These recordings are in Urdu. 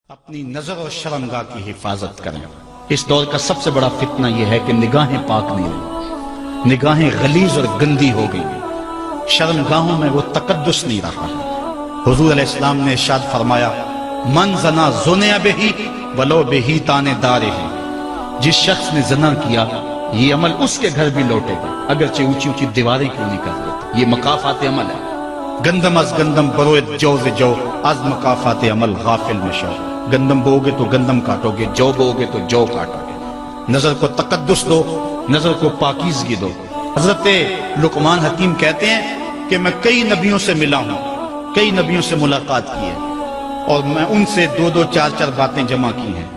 اپنی نظر اور شرمگاہ کی حفاظت کریں۔ اس دور کا سب سے بڑا فتنہ یہ ہے کہ نگاہیں پاک نہیں رہی، نگاہیں غلیظ اور گندی ہو گئی، شرمگاہوں میں وہ تقدس نہیں رہا۔ حضور علیہ السلام نے ارشاد فرمایا، من زنا زنیا بہی ولو بہی تانے دارے ہیں۔ جس شخص نے زنا کیا یہ عمل اس کے گھر بھی لوٹے گا، اگرچہ اونچی اونچی دیواریں کیوں نہیں کر دیتے۔ یہ مکافات عمل ہے۔ گندم از گندم بروئے جو سے جو از مکافات عمل غافل مشو۔ گندم بو گے تو گندم کاٹو گے، جو بو گے تو جو کاٹو گے۔ نظر کو تقدس دو، نظر کو پاکیزگی دو۔ حضرت لقمان حکیم کہتے ہیں کہ میں کئی نبیوں سے ملا ہوں، کئی نبیوں سے ملاقات کی ہے، اور میں ان سے دو چار باتیں جمع کی ہیں،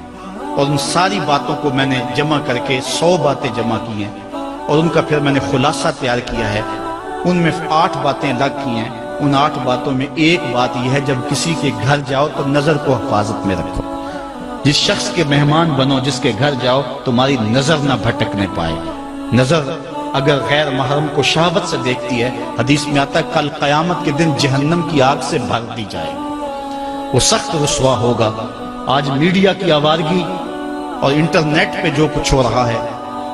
اور ان ساری باتوں کو میں نے جمع کر کے 100 باتیں جمع کی ہیں، اور ان کا پھر میں نے خلاصہ تیار کیا ہے۔ ان میں 8 باتیں الگ کی ہیں۔ ان 8 باتوں میں ایک بات یہ ہے، جب کسی کے گھر جاؤ تو نظر کو حفاظت میں رکھو۔ جس شخص کے مہمان بنو، جس کے گھر جاؤ، تمہاری نظر نہ بھٹکنے پائے۔ نظر اگر غیر محرم کو شہوت سے دیکھتی ہے، حدیث میں آتا ہے کل قیامت کے دن جہنم کی آگ سے بھر دی جائے گی، وہ سخت رسوا ہوگا۔ آج میڈیا کی آوارگی اور انٹرنیٹ پہ جو کچھ ہو رہا ہے،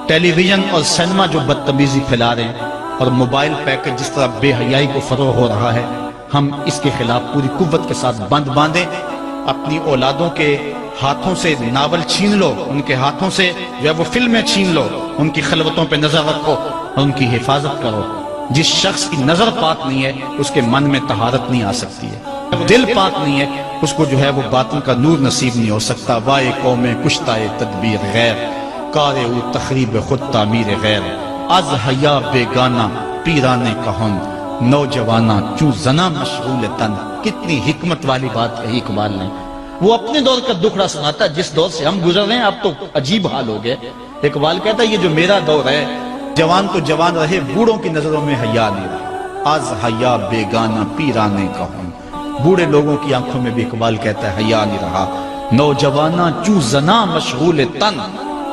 ٹیلی ویژن اور سینما جو بدتمیزی پھیلا رہے ہیں، اور موبائل پیکج جس طرح بے حیائی کو فروغ ہو رہا ہے، ہم اس کے خلاف پوری قوت کے ساتھ بند باندھیں۔ اپنی اولادوں کے ہاتھوں سے ناول چھین لو، ان کے ہاتھوں سے جو ہے وہ فلمیں چھین لو، ان کی خلوتوں پہ نظر رکھو اور ان کی حفاظت کرو۔ جس شخص کی نظر پاک نہیں ہے اس کے من میں طہارت نہیں آ سکتی ہے، دل پاک نہیں ہے اس کو جو ہے وہ باطن کا نور نصیب نہیں ہو سکتا۔ وائے قوم کشتائے تدبیر غیر، کارے او تخریب خود تعمیر غیر۔ از حیا بیگانہ پیرانے کہن، نوجوانہ چوں زنا مشغول تن۔ کتنی حکمت والی بات کہی اقبال نے۔ وہ اپنے دور کا دکھڑا سناتا ہے، جس دور سے ہم گزر رہے ہیں اب تو عجیب حال ہو گئے۔ اقبال کہتا ہے یہ جو میرا دور ہے، جوان تو جوان رہے، بوڑھوں کی نظروں میں حیا نہیں رہا۔ از حیا بیگانہ پیرانے کہن، بوڑھے لوگوں کی آنکھوں میں بھی اقبال کہتا ہے حیا نہیں رہا۔ نوجوانہ چوں زنا مشغول تن،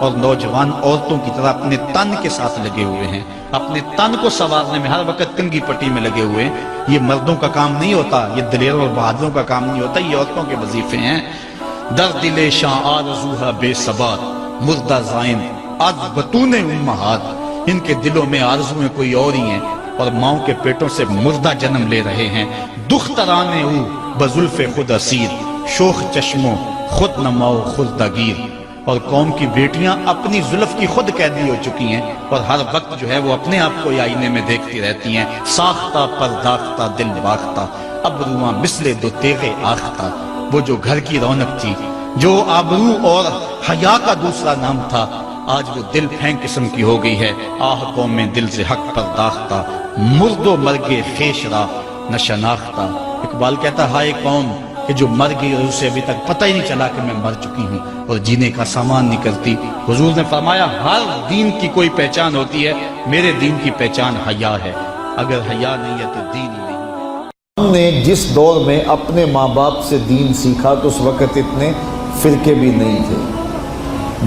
اور نوجوان عورتوں کی طرح اپنے تن کے ساتھ لگے ہوئے ہیں، اپنے تن کو سنوارنے میں ہر وقت کنگھی پٹی میں لگے ہوئے ہیں۔ یہ مردوں کا کام نہیں ہوتا، یہ دلیروں اور بہادروں کا کام نہیں ہوتا، یہ عورتوں کے وظیفے ہیں۔ در دل شاں آرزوہا بے ثبات، مردہ زائن از بطون امہات۔ ان کے دلوں میں آرزویں کوئی اور ہی ہیں، اور ماؤں کے پیٹوں سے مردہ جنم لے رہے ہیں۔ دخترانے او بزلف خود اسیر، شوخ چشموں خود نماؤ خود دگیر۔ اور قوم کی بیٹیاں اپنی زلف کی خود قیدی ہو چکی ہیں، اور ہر وقت جو ہے وہ اپنے آپ کو آئینے میں دیکھتی رہتی ہیں۔ ساختہ پرداختہ دل باختہ، ابروان مثل دو تیغ آختہ۔ وہ جو گھر کی رونق تھی، جو آبرو اور حیا کا دوسرا نام تھا، آج وہ دل پھینک قسم کی ہو گئی ہے۔ آہ قوم میں دل سے حق پرداختہ، مرد و مرگ خیش را نہ شناختہ۔ اقبال کہتا ہے ہائے قوم کہ جو مر گئی اور اسے ابھی تک پتہ ہی نہیں چلا کہ میں مر چکی ہوں اور جینے کا سامان نہیں کرتی۔ حضور نے فرمایا ہر دین کی کوئی پہچان ہوتی ہے، میرے دین کی پہچان حیا ہے۔ اگر حیا نہیں ہے تو دین ہی نہیں ہے۔ ہم نے جس دور میں اپنے ماں باپ سے دین سیکھا تو اس وقت اتنے فرقے بھی نہیں تھے،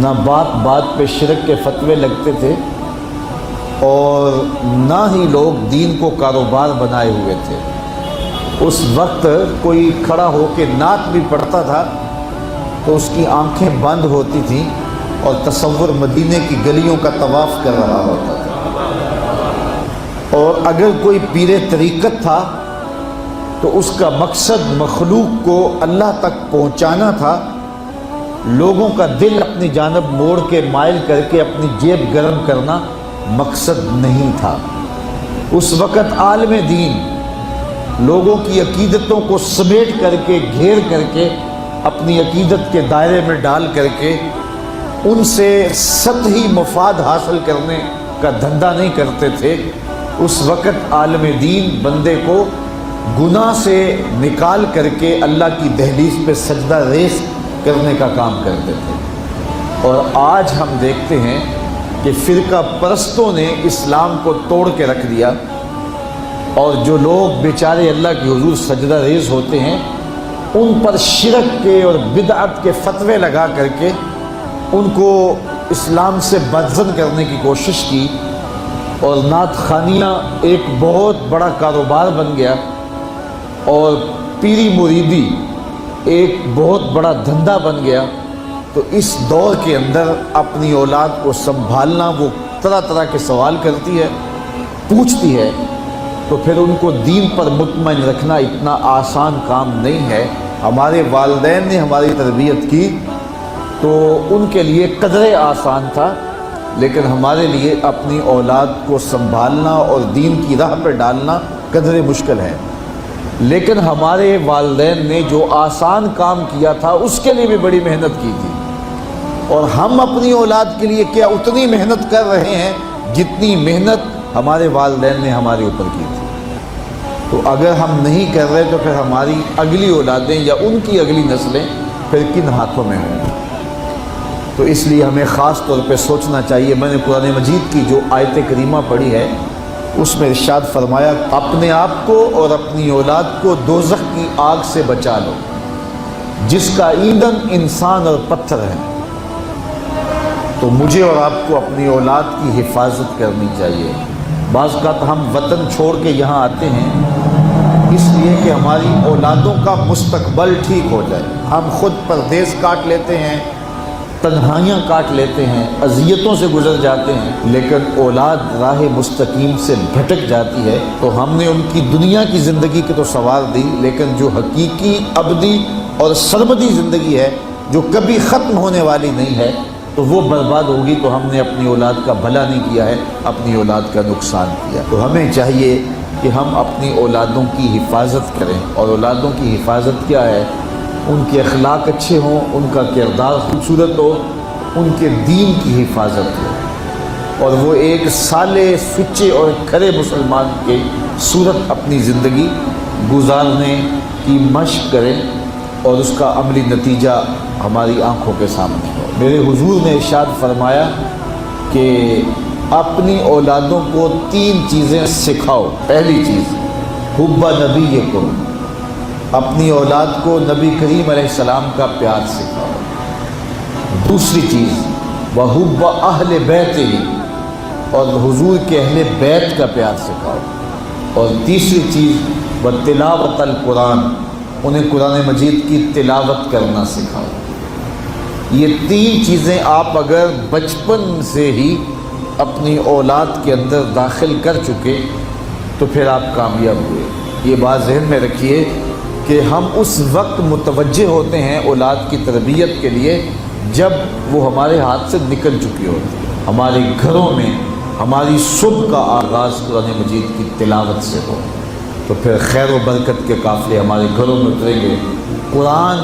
نہ بات بات پہ شرک کے فتوے لگتے تھے، اور نہ ہی لوگ دین کو کاروبار بنائے ہوئے تھے۔ اس وقت کوئی کھڑا ہو کے نعت بھی پڑھتا تھا تو اس کی آنکھیں بند ہوتی تھیں اور تصور مدینے کی گلیوں کا طواف کر رہا ہوتا تھا۔ اور اگر کوئی پیر طریقت تھا تو اس کا مقصد مخلوق کو اللہ تک پہنچانا تھا، لوگوں کا دل اپنی جانب موڑ کے مائل کر کے اپنی جیب گرم کرنا مقصد نہیں تھا۔ اس وقت عالم دین لوگوں کی عقیدتوں کو سمیٹ کر کے، گھیر کر کے، اپنی عقیدت کے دائرے میں ڈال کر کے ان سے سطحی مفاد حاصل کرنے کا دھندا نہیں کرتے تھے۔ اس وقت عالم دین بندے کو گناہ سے نکال کر کے اللہ کی دہلیز پہ سجدہ ریز کرنے کا کام کرتے تھے۔ اور آج ہم دیکھتے ہیں کہ فرقہ پرستوں نے اسلام کو توڑ کے رکھ دیا، اور جو لوگ بیچارے اللہ کے حضور سجدہ ریز ہوتے ہیں ان پر شرک کے اور بدعت کے فتوے لگا کر کے ان کو اسلام سے بدزن کرنے کی کوشش کی، اور نعت خوانیاں ایک بہت بڑا کاروبار بن گیا، اور پیری مریدی ایک بہت بڑا دھندا بن گیا، تو اس دور کے اندر اپنی اولاد کو سنبھالنا، وہ طرح طرح کے سوال کرتی ہے، پوچھتی ہے، تو پھر ان کو دین پر مطمئن رکھنا اتنا آسان کام نہیں ہے۔ ہمارے والدین نے ہماری تربیت کی تو ان کے لیے قدرے آسان تھا، لیکن ہمارے لیے اپنی اولاد کو سنبھالنا اور دین کی راہ پر ڈالنا قدرے مشکل ہے۔ لیکن ہمارے والدین نے جو آسان کام کیا تھا اس کے لیے بھی بڑی محنت کی تھی، اور ہم اپنی اولاد کے لیے کیا اتنی محنت کر رہے ہیں جتنی محنت ہمارے والدین نے ہمارے اوپر کی تھی۔ تو اگر ہم نہیں کر رہے تو پھر ہماری اگلی اولادیں یا ان کی اگلی نسلیں پھر کن ہاتھوں میں ہوں گی؟ تو اس لیے ہمیں خاص طور پہ سوچنا چاہیے۔ میں نے قرآن مجید کی جو آیت کریمہ پڑھی ہے اس میں ارشاد فرمایا، اپنے آپ کو اور اپنی اولاد کو دوزخ کی آگ سے بچا لو جس کا ایندھن انسان اور پتھر ہے۔ تو مجھے اور آپ کو اپنی اولاد کی حفاظت کرنی چاہیے۔ بعض اوقات ہم وطن چھوڑ کے یہاں آتے ہیں اس لیے کہ ہماری اولادوں کا مستقبل ٹھیک ہو جائے۔ ہم خود پردیس کاٹ لیتے ہیں، تنہائیاں کاٹ لیتے ہیں، اذیتوں سے گزر جاتے ہیں، لیکن اولاد راہ مستقیم سے بھٹک جاتی ہے۔ تو ہم نے ان کی دنیا کی زندگی کی تو سنوار دی، لیکن جو حقیقی ابدی اور سرمدی زندگی ہے جو کبھی ختم ہونے والی نہیں ہے تو وہ برباد ہوگی۔ تو ہم نے اپنی اولاد کا بھلا نہیں کیا ہے، اپنی اولاد کا نقصان کیا۔ تو ہمیں چاہیے کہ ہم اپنی اولادوں کی حفاظت کریں، اور اولادوں کی حفاظت کیا ہے؟ ان کے اخلاق اچھے ہوں، ان کا کردار خوبصورت ہو، ان کے دین کی حفاظت ہو، اور وہ ایک صالح، سچے اور کھرے مسلمان کے صورت اپنی زندگی گزارنے کی مشق کریں، اور اس کا عملی نتیجہ ہماری آنکھوں کے سامنے ہو۔ میرے حضور نے ارشاد فرمایا کہ اپنی اولادوں کو 3 چیزیں سکھاؤ۔ پہلی چیز حب نبیکم، اپنی اولاد کو نبی کریم علیہ السلام کا پیار سکھاؤ۔ دوسری چیز وحب اہل بیتہ، اور حضور کے اہل بیت کا پیار سکھاؤ۔ اور تیسری چیز وتلاوت القرآن، انہیں قرآن مجید کی تلاوت کرنا سکھاؤ۔ یہ 3 چیزیں آپ اگر بچپن سے ہی اپنی اولاد کے اندر داخل کر چکے تو پھر آپ کامیاب ہوئے۔ یہ بات ذہن میں رکھیے کہ ہم اس وقت متوجہ ہوتے ہیں اولاد کی تربیت کے لیے جب وہ ہمارے ہاتھ سے نکل چکی ہوتی ہے۔ ہمارے گھروں میں ہماری صبح کا آغاز قرآن مجید کی تلاوت سے ہو تو پھر خیر و برکت کے قافلے ہمارے گھروں میں اتریں گے۔ قرآن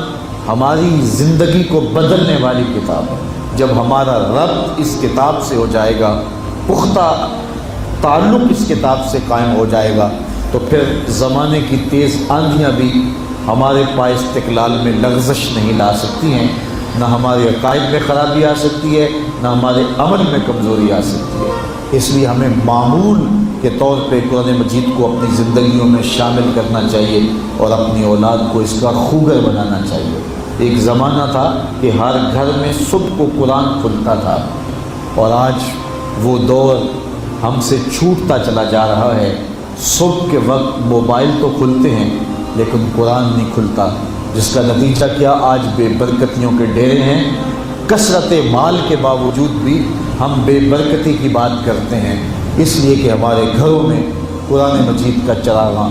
ہماری زندگی کو بدلنے والی کتاب ہے۔ جب ہمارا ربط اس کتاب سے ہو جائے گا، پختہ تعلق اس کتاب سے قائم ہو جائے گا، تو پھر زمانے کی تیز آندھیاں بھی ہمارے پائے استقلال میں لغزش نہیں لا سکتی ہیں، نہ ہمارے عقائد میں خرابی آ سکتی ہے، نہ ہمارے عمل میں کمزوری آ سکتی ہے۔ اس لیے ہمیں معمول کے طور پہ قرآن مجید کو اپنی زندگیوں میں شامل کرنا چاہیے اور اپنی اولاد کو اس کا خوگر بنانا چاہیے۔ ایک زمانہ تھا کہ ہر گھر میں صبح کو قرآن کھلتا تھا، اور آج وہ دور ہم سے چھوٹتا چلا جا رہا ہے۔ صبح کے وقت موبائل تو کھلتے ہیں لیکن قرآن نہیں کھلتا، جس کا نتیجہ کیا؟ آج بے برکتیوں کے ڈیرے ہیں۔ کثرت مال کے باوجود بھی ہم بے برکتی کی بات کرتے ہیں، اس لیے کہ ہمارے گھروں میں قرآن مجید کا چراغاں